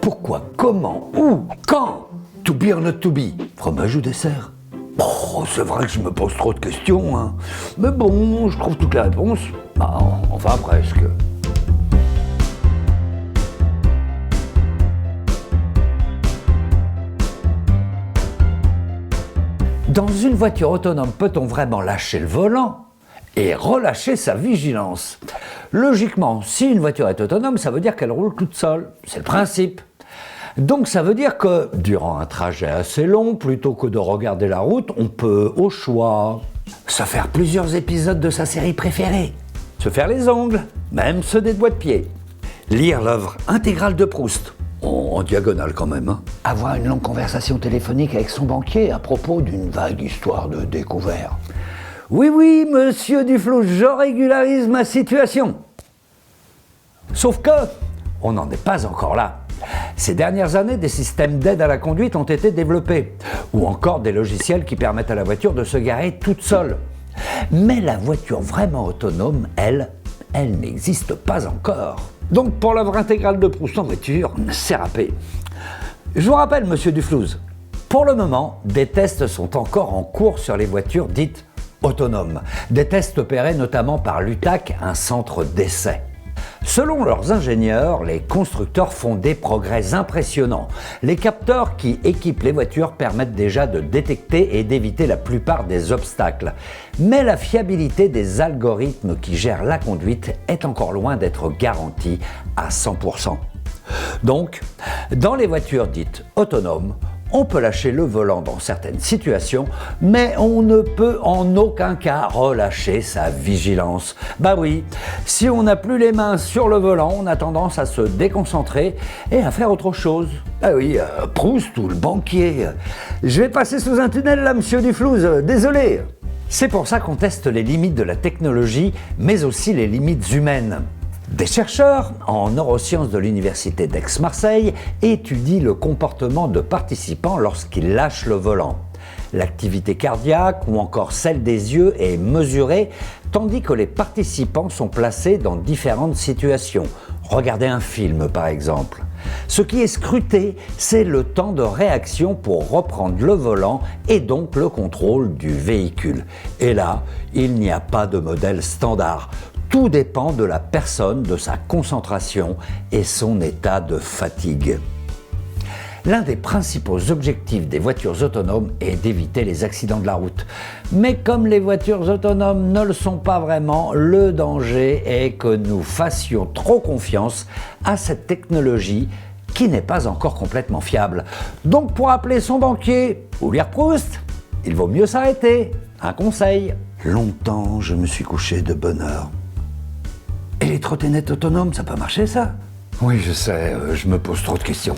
Pourquoi, comment, où, quand? To be or not to be? Fromage ou dessert? Oh, c'est vrai que je me pose trop de questions, hein. Mais bon, je trouve toutes les réponses. Bah, enfin presque. Dans une voiture autonome, peut-on vraiment lâcher le volant et relâcher sa vigilance? Logiquement, si une voiture est autonome, ça veut dire qu'elle roule toute seule. C'est le principe. Donc ça veut dire que, durant un trajet assez long, plutôt que de regarder la route, on peut, au choix, se faire plusieurs épisodes de sa série préférée, se faire les ongles, même ceux des doigts de pied, lire l'œuvre intégrale de Proust, en diagonale quand même, hein. Avoir une longue conversation téléphonique avec son banquier à propos d'une vague histoire de découvert. Oui, monsieur Duflouze, je régularise ma situation. Sauf que, on n'en est pas encore là. Ces dernières années, des systèmes d'aide à la conduite ont été développés, ou encore des logiciels qui permettent à la voiture de se garer toute seule. Mais la voiture vraiment autonome, elle n'existe pas encore. Donc pour l'œuvre intégrale de Proust en voiture, c'est râpé. Je vous rappelle, monsieur Duflouze, pour le moment, des tests sont encore en cours sur les voitures dites autonomes. Des tests opérés notamment par l'UTAC, un centre d'essai. Selon leurs ingénieurs, les constructeurs font des progrès impressionnants. Les capteurs qui équipent les voitures permettent déjà de détecter et d'éviter la plupart des obstacles. Mais la fiabilité des algorithmes qui gèrent la conduite est encore loin d'être garantie à 100%. Donc, dans les voitures dites autonomes, on peut lâcher le volant dans certaines situations, mais on ne peut en aucun cas relâcher sa vigilance. Bah oui, si on n'a plus les mains sur le volant, on a tendance à se déconcentrer et à faire autre chose. Ah oui, Proust ou le banquier. Je vais passer sous un tunnel là, monsieur Duflouze, désolé. C'est pour ça qu'on teste les limites de la technologie, mais aussi les limites humaines. Des chercheurs en neurosciences de l'université d'Aix-Marseille étudient le comportement de participants lorsqu'ils lâchent le volant. L'activité cardiaque ou encore celle des yeux est mesurée, tandis que les participants sont placés dans différentes situations. Regardez un film par exemple. Ce qui est scruté, c'est le temps de réaction pour reprendre le volant et donc le contrôle du véhicule. Et là, il n'y a pas de modèle standard. Tout dépend de la personne, de sa concentration et son état de fatigue. L'un des principaux objectifs des voitures autonomes est d'éviter les accidents de la route. Mais comme les voitures autonomes ne le sont pas vraiment, le danger est que nous fassions trop confiance à cette technologie qui n'est pas encore complètement fiable. Donc pour appeler son banquier ou lire Proust, il vaut mieux s'arrêter. Un conseil. Longtemps, je me suis couché de bonne heure. Et les trottinettes autonomes, ça peut marcher ça? Oui, je sais, je me pose trop de questions.